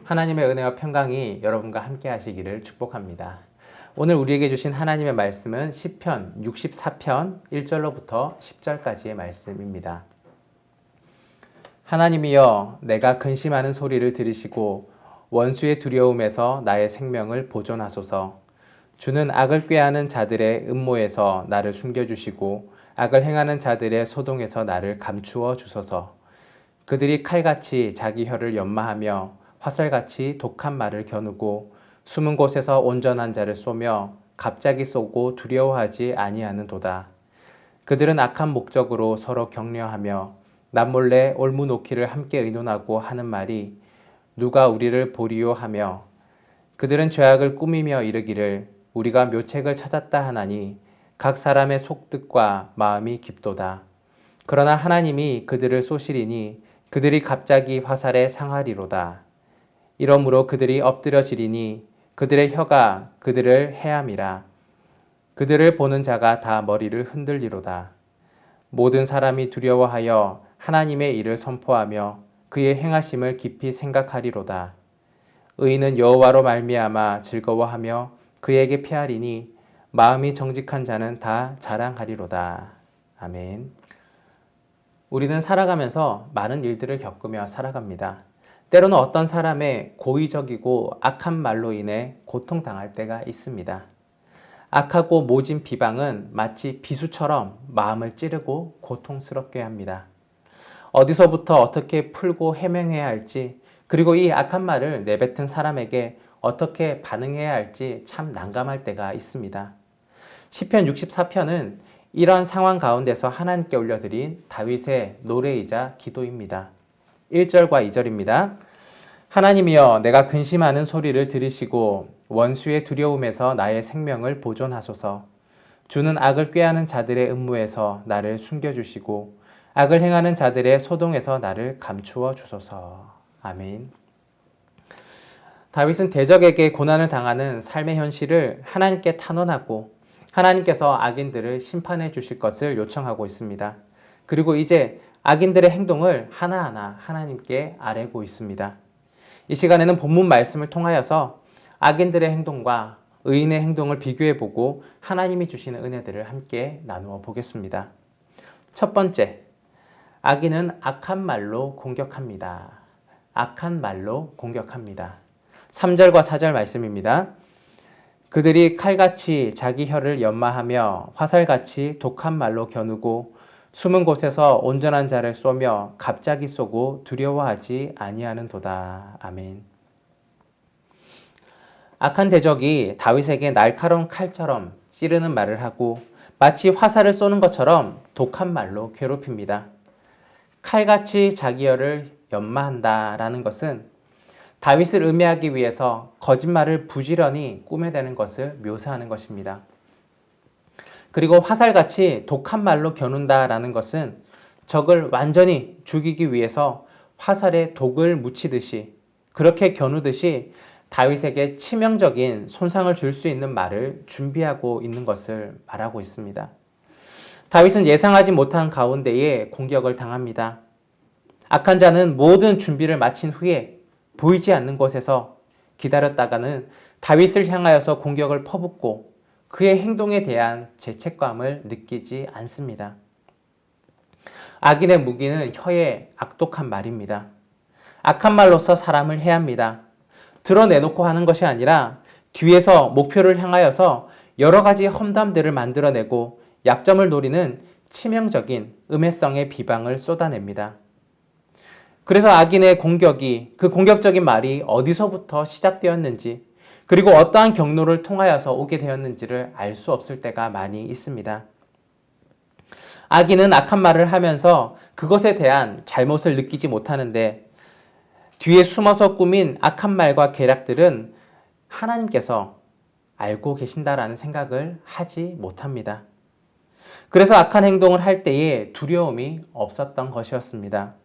하나님의 은혜와 평강이 여러분과 함께 하시기를 축복합니다. 오늘 우리에게 주신 하나님의 말씀은 시편 64편 1절로부터 10절까지의 말씀입니다. 하나님이여, 내가 근심하는 소리를 들으시고 원수의 두려움에서 나의 생명을 보존하소서. 주는 악을 꾀하는 자들의 음모에서 나를 숨겨주시고 악을 행하는 자들의 소동에서 나를 감추어 주소서. 그들이 칼같이 자기 혀를 연마하며 화살같이 독한 말을 겨누고 숨은 곳에서 온전한 자를 쏘며 갑자기 쏘고 두려워하지 아니하는도다. 그들은 악한 목적으로 서로 격려하며 남몰래 올무놓기를 함께 의논하고 하는 말이 누가 우리를 보리요 하며 그들은 죄악을 꾸미며 이르기를 우리가 묘책을 찾았다 하나니 각 사람의 속뜻과 마음이 깊도다. 그러나 하나님이 그들을 쏘시리니 그들이 갑자기 화살에 상하리로다. 이러므로 그들이 엎드려지리니 그들의 혀가 그들을 해함이라. 그들을 보는 자가 다 머리를 흔들리로다. 모든 사람이 두려워하여 하나님의 일을 선포하며 그의 행하심을 깊이 생각하리로다. 의인은 여호와로 말미암아 즐거워하며 그에게 피하리니 마음이 정직한 자는 다 자랑하리로다. 아멘. 우리는 살아가면서 많은 일들을 겪으며 살아갑니다. 때로는 어떤 사람의 고의적이고 악한 말로 인해 고통당할 때가 있습니다. 악하고 모진 비방은 마치 비수처럼 마음을 찌르고 고통스럽게 합니다. 어디서부터 어떻게 풀고 해명해야 할지, 그리고 이 악한 말을 내뱉은 사람에게 어떻게 반응해야 할지 참 난감할 때가 있습니다. 시편 64편은 이런 상황 가운데서 하나님께 올려드린 다윗의 노래이자 기도입니다. 1절과 2절입니다. 하나님이여, 내가 근심하는 소리를 들으시고 원수의 두려움에서 나의 생명을 보존하소서. 주는 악을 꾀하는 자들의 음모에서 나를 숨겨주시고 악을 행하는 자들의 소동에서 나를 감추어 주소서. 아멘. 다윗은 대적에게 고난을 당하는 삶의 현실을 하나님께 탄원하고 하나님께서 악인들을 심판해 주실 것을 요청하고 있습니다. 그리고 이제 악인들의 행동을 하나하나 하나님께 아뢰고 있습니다. 이 시간에는 본문 말씀을 통하여서 악인들의 행동과 의인의 행동을 비교해보고 하나님이 주시는 은혜들을 함께 나누어 보겠습니다. 첫 번째, 악인은 악한 말로 공격합니다. 악한 말로 공격합니다. 3절과 4절 말씀입니다. 그들이 칼같이 자기 혀를 연마하며 화살같이 독한 말로 겨누고 숨은 곳에서 온전한 자를 쏘며 갑자기 쏘고 두려워하지 아니하는도다. 아멘. 악한 대적이 다윗에게 날카로운 칼처럼 찌르는 말을 하고 마치 화살을 쏘는 것처럼 독한 말로 괴롭힙니다. 칼같이 자기 혀를 연마한다라는 것은 다윗을 음해하기 위해서 거짓말을 부지런히 꾸며대는 것을 묘사하는 것입니다. 그리고 화살같이 독한 말로 겨눈다라는 것은 적을 완전히 죽이기 위해서 화살에 독을 묻히듯이 그렇게 겨누듯이 다윗에게 치명적인 손상을 줄 수 있는 말을 준비하고 있는 것을 말하고 있습니다. 다윗은 예상하지 못한 가운데에 공격을 당합니다. 악한 자는 모든 준비를 마친 후에 보이지 않는 곳에서 기다렸다가는 다윗을 향하여서 공격을 퍼붓고 그의 행동에 대한 죄책감을 느끼지 않습니다. 악인의 무기는 혀의 악독한 말입니다. 악한 말로서 사람을 해합니다. 드러내놓고 하는 것이 아니라 뒤에서 목표를 향하여서 여러 가지 험담들을 만들어내고 약점을 노리는 치명적인 음해성의 비방을 쏟아냅니다. 그래서 악인의 공격이, 그 공격적인 말이 어디서부터 시작되었는지, 그리고 어떠한 경로를 통하여서 오게 되었는지를 알 수 없을 때가 많이 있습니다. 악인은 악한 말을 하면서 그것에 대한 잘못을 느끼지 못하는데 뒤에 숨어서 꾸민 악한 말과 계략들은 하나님께서 알고 계신다라는 생각을 하지 못합니다. 그래서 악한 행동을 할 때에 두려움이 없었던 것이었습니다.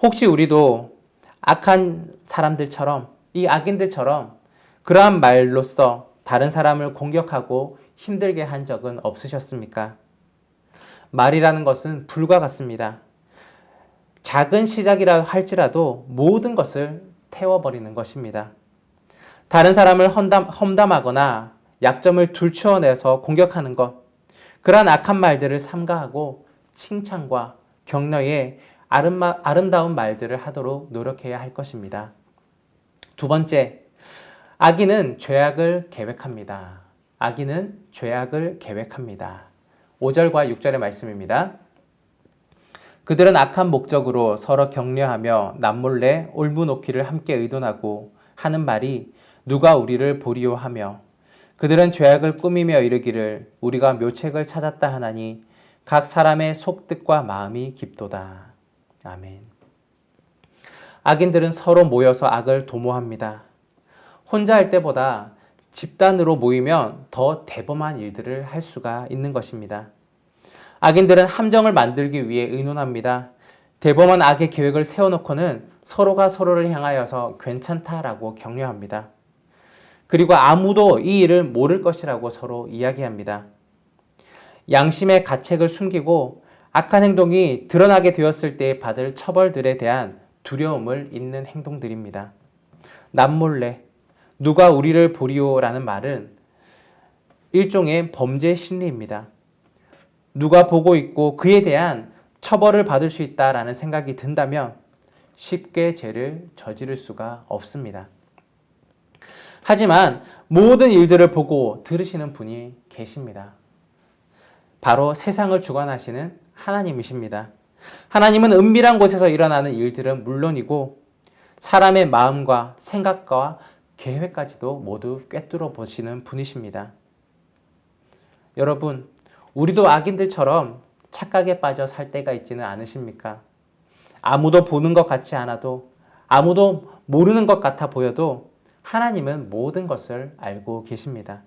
혹시 우리도 악한 사람들처럼, 이 악인들처럼 그러한 말로써 다른 사람을 공격하고 힘들게 한 적은 없으셨습니까? 말이라는 것은 불과 같습니다. 작은 시작이라 할지라도 모든 것을 태워버리는 것입니다. 다른 사람을 험담하거나 약점을 들추어내서 공격하는 것, 그러한 악한 말들을 삼가하고 칭찬과 격려의 아름다운 말들을 하도록 노력해야 할 것입니다. 두 번째, 악인은 죄악을 계획합니다. 악인은 죄악을 계획합니다. 5절과 6절의 말씀입니다. 그들은 악한 목적으로 서로 격려하며 남몰래 올무놓기를 함께 의논하고 하는 말이 누가 우리를 보리요 하며 그들은 죄악을 꾸미며 이르기를 우리가 묘책을 찾았다 하나니 각 사람의 속뜻과 마음이 깊도다. 아멘. 악인들은 서로 모여서 악을 도모합니다. 혼자 할 때보다 집단으로 모이면 더 대범한 일들을 할 수가 있는 것입니다. 악인들은 함정을 만들기 위해 의논합니다. 대범한 악의 계획을 세워놓고는 서로가 서로를 향하여서 괜찮다라고 격려합니다. 그리고 아무도 이 일을 모를 것이라고 서로 이야기합니다. 양심의 가책을 숨기고 악한 행동이 드러나게 되었을 때 받을 처벌들에 대한 두려움을 잇는 행동들입니다. 남몰래 누가 우리를 보리오라는 말은 일종의 범죄 심리입니다. 누가 보고 있고 그에 대한 처벌을 받을 수 있다라는 생각이 든다면 쉽게 죄를 저지를 수가 없습니다. 하지만 모든 일들을 보고 들으시는 분이 계십니다. 바로 세상을 주관하시는 하나님이십니다. 하나님은 은밀한 곳에서 일어나는 일들은 물론이고 사람의 마음과 생각과 계획까지도 모두 꿰뚫어 보시는 분이십니다. 여러분, 우리도 악인들처럼 착각에 빠져 살 때가 있지는 않으십니까? 아무도 보는 것 같지 않아도 아무도 모르는 것 같아 보여도 하나님은 모든 것을 알고 계십니다.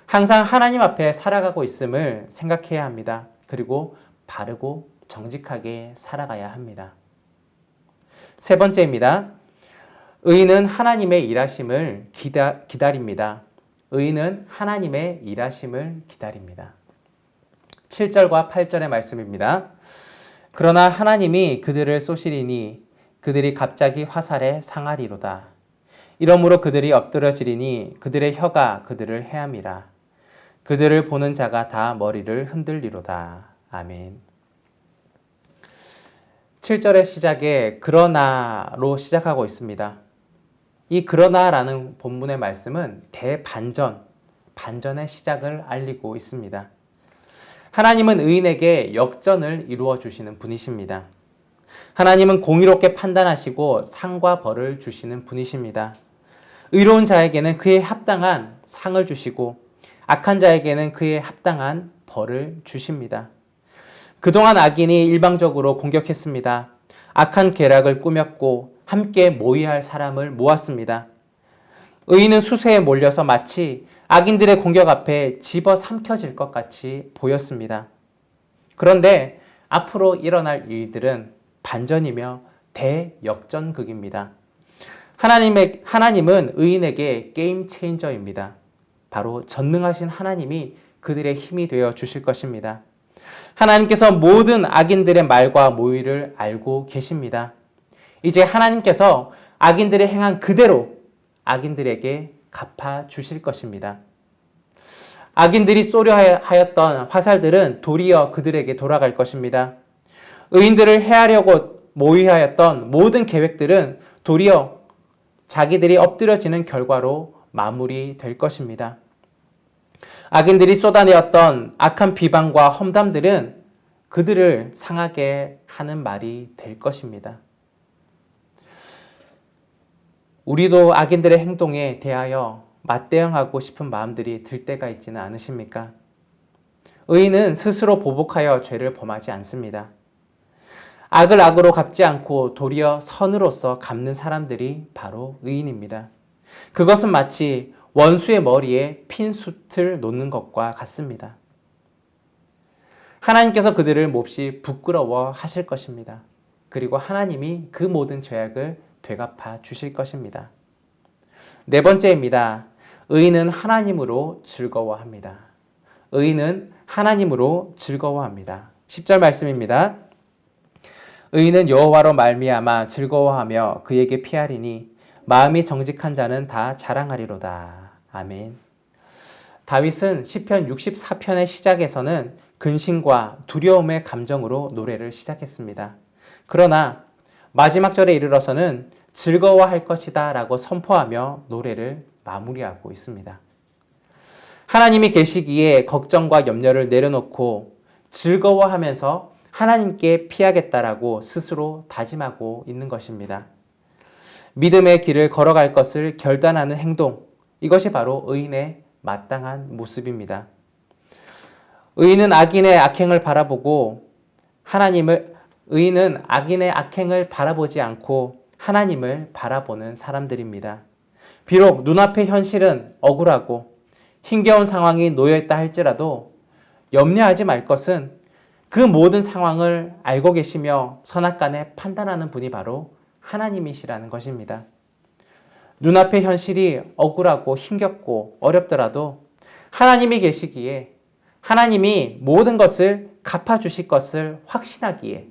항상 하나님 앞에 살아가고 있음을 생각해야 합니다. 그리고 바르고 정직하게 살아가야 합니다. 세 번째입니다. 의인은 하나님의 일하심을 기다립니다. 의인은 하나님의 일하심을 기다립니다. 7절과 8절의 말씀입니다. 그러나 하나님이 그들을 쏘시리니 그들이 갑자기 화살에 상하리로다. 이러므로 그들이 엎드러지리니 그들의 혀가 그들을 해함이라. 그들을 보는 자가 다 머리를 흔들리로다. 아멘. 7절의 시작에 그러나로 시작하고 있습니다. 이 그러나라는 본문의 말씀은 반전의 시작을 알리고 있습니다. 하나님은 의인에게 역전을 이루어 주시는 분이십니다. 하나님은 공의롭게 판단하시고 상과 벌을 주시는 분이십니다. 의로운 자에게는 그에 합당한 상을 주시고 악한 자에게는 그에 합당한 벌을 주십니다. 그동안 악인이 일방적으로 공격했습니다. 악한 계략을 꾸몄고 함께 모의할 사람을 모았습니다. 의인은 수세에 몰려서 마치 악인들의 공격 앞에 집어삼켜질 것 같이 보였습니다. 그런데 앞으로 일어날 일들은 반전이며 대역전극입니다. 하나님은 의인에게 게임 체인저입니다. 바로 전능하신 하나님이 그들의 힘이 되어 주실 것입니다. 하나님께서 모든 악인들의 말과 모의를 알고 계십니다. 이제 하나님께서 악인들의 행한 그대로 악인들에게 갚아 주실 것입니다. 악인들이 쏘려 하였던 화살들은 도리어 그들에게 돌아갈 것입니다. 의인들을 해하려고 모의하였던 모든 계획들은 도리어 자기들이 엎드려지는 결과로 마무리될 것입니다. 악인들이 쏟아내었던 악한 비방과 험담들은 그들을 상하게 하는 말이 될 것입니다. 우리도 악인들의 행동에 대하여 맞대응하고 싶은 마음들이 들 때가 있지는 않으십니까? 의인은 스스로 보복하여 죄를 범하지 않습니다. 악을 악으로 갚지 않고 도리어 선으로서 갚는 사람들이 바로 의인입니다. 그것은 마치 원수의 머리에 핀 숯을 놓는 것과 같습니다. 하나님께서 그들을 몹시 부끄러워 하실 것입니다. 그리고 하나님이 그 모든 죄악을 되갚아 주실 것입니다. 네 번째입니다. 의인은 하나님으로 즐거워합니다. 의인은 하나님으로 즐거워합니다. 10절 말씀입니다. 의인은 여호와로 말미암아 즐거워하며 그에게 피하리니 마음이 정직한 자는 다 자랑하리로다. 아멘. 다윗은 시편 64편의 시작에서는 근심과 두려움의 감정으로 노래를 시작했습니다. 그러나 마지막 절에 이르러서는 즐거워할 것이다 라고 선포하며 노래를 마무리하고 있습니다. 하나님이 계시기에 걱정과 염려를 내려놓고 즐거워하면서 하나님께 피하겠다라고 스스로 다짐하고 있는 것입니다. 믿음의 길을 걸어갈 것을 결단하는 행동, 이것이 바로 의인의 마땅한 모습입니다. 의인은 악인의 악행을 바라보고 의인은 악인의 악행을 바라보지 않고 하나님을 바라보는 사람들입니다. 비록 눈앞의 현실은 억울하고 힘겨운 상황이 놓여있다 할지라도 염려하지 말 것은 그 모든 상황을 알고 계시며 선악간에 판단하는 분이 바로 하나님이시라는 것입니다. 눈앞의 현실이 억울하고 힘겹고 어렵더라도 하나님이 계시기에 하나님이 모든 것을 갚아주실 것을 확신하기에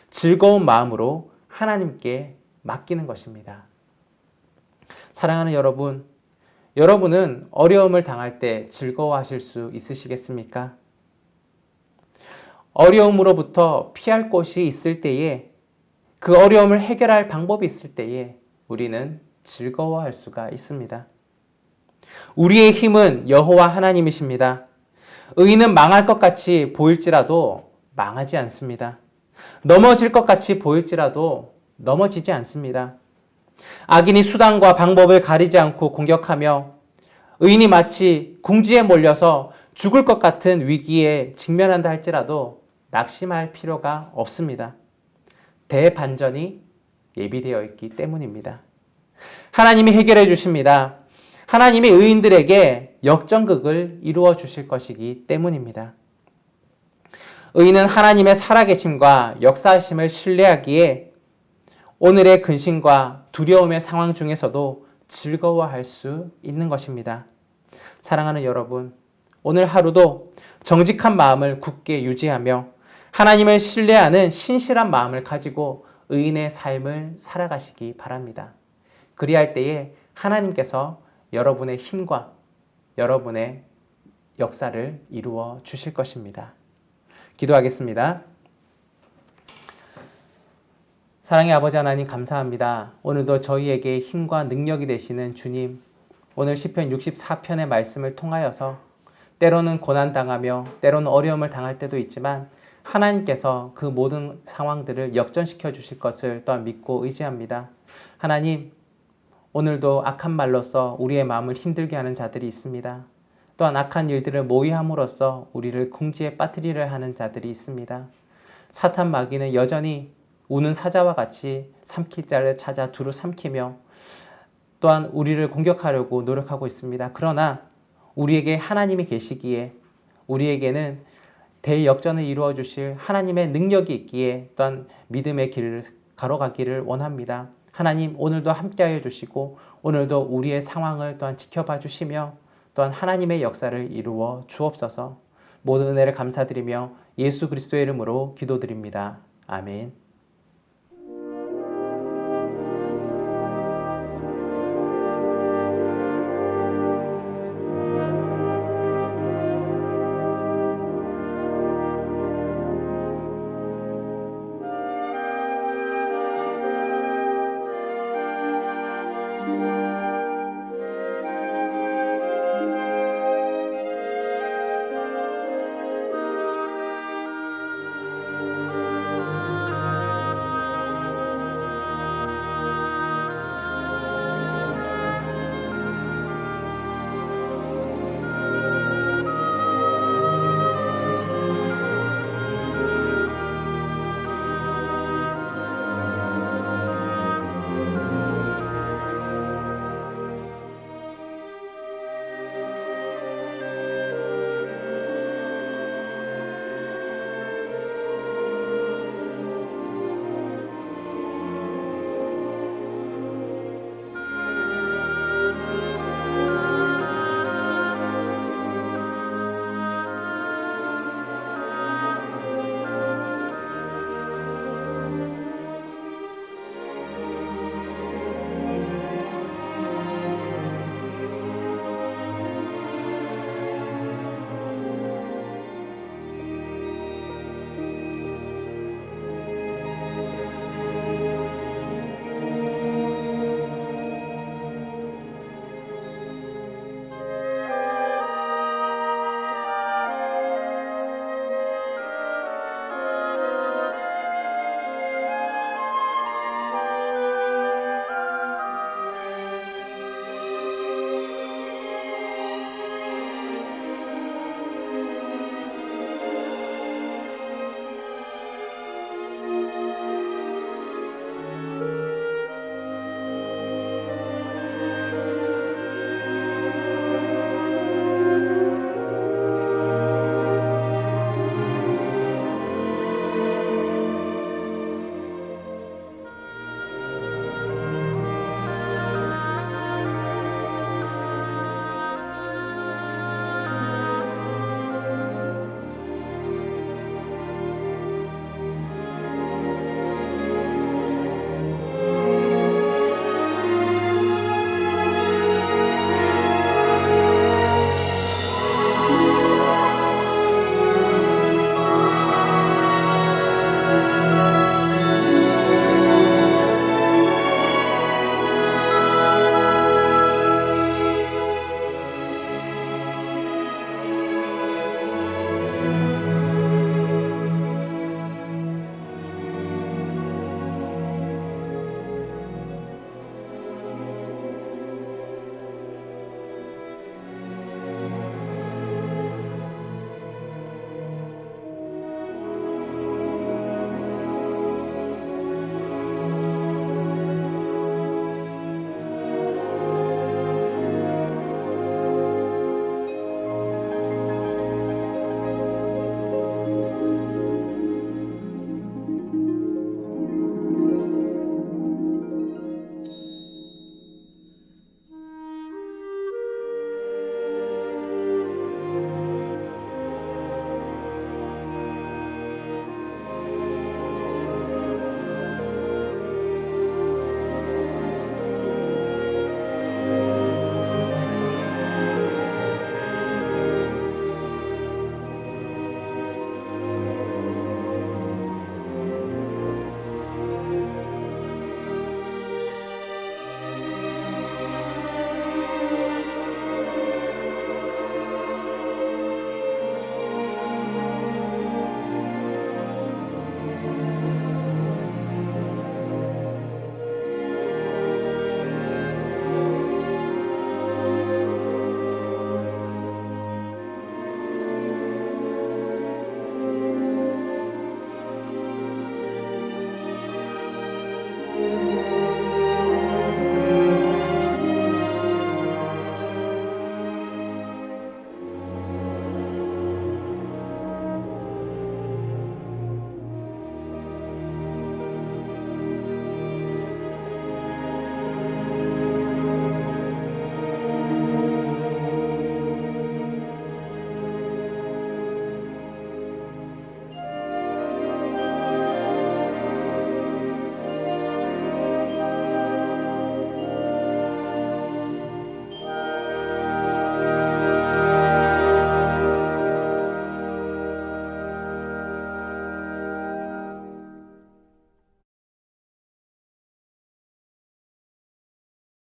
즐거운 마음으로 하나님께 맡기는 것입니다. 사랑하는 여러분, 여러분은 어려움을 당할 때 즐거워하실 수 있으시겠습니까? 어려움으로부터 피할 곳이 있을 때에, 그 어려움을 해결할 방법이 있을 때에 우리는 즐거워할 수가 있습니다. 우리의 힘은 여호와 하나님이십니다. 의인은 망할 것 같이 보일지라도 망하지 않습니다. 넘어질 것 같이 보일지라도 넘어지지 않습니다. 악인이 수단과 방법을 가리지 않고 공격하며 의인이 마치 궁지에 몰려서 죽을 것 같은 위기에 직면한다 할지라도 낙심할 필요가 없습니다. 대반전이 예비되어 있기 때문입니다. 하나님이 해결해 주십니다. 하나님이 의인들에게 역전극을 이루어 주실 것이기 때문입니다. 의인은 하나님의 살아계심과 역사하심을 신뢰하기에 오늘의 근심과 두려움의 상황 중에서도 즐거워할 수 있는 것입니다. 사랑하는 여러분, 오늘 하루도 정직한 마음을 굳게 유지하며 하나님을 신뢰하는 신실한 마음을 가지고 의인의 삶을 살아가시기 바랍니다. 그리할 때에 하나님께서 여러분의 힘과 여러분의 역사를 이루어 주실 것입니다. 기도하겠습니다. 사랑의 아버지 하나님 감사합니다. 오늘도 저희에게 힘과 능력이 되시는 주님, 오늘 시편 64편의 말씀을 통하여서 때로는 고난당하며 때로는 어려움을 당할 때도 있지만 하나님께서 그 모든 상황들을 역전시켜 주실 것을 또한 믿고 의지합니다. 하나님, 오늘도 악한 말로써 우리의 마음을 힘들게 하는 자들이 있습니다. 또한 악한 일들을 모의함으로써 우리를 궁지에 빠뜨리려 하는 자들이 있습니다. 사탄 마귀는 여전히 우는 사자와 같이 삼킬 자를 찾아 두루 삼키며 또한 우리를 공격하려고 노력하고 있습니다. 그러나 우리에게 하나님이 계시기에 우리에게는 대역전을 이루어 주실 하나님의 능력이 있기에 또한 믿음의 길을 걸어가기를 원합니다. 하나님, 오늘도 함께하여 주시고 오늘도 우리의 상황을 또한 지켜봐 주시며 또한 하나님의 역사를 이루어 주옵소서. 모든 은혜를 감사드리며 예수 그리스도의 이름으로 기도드립니다. 아멘.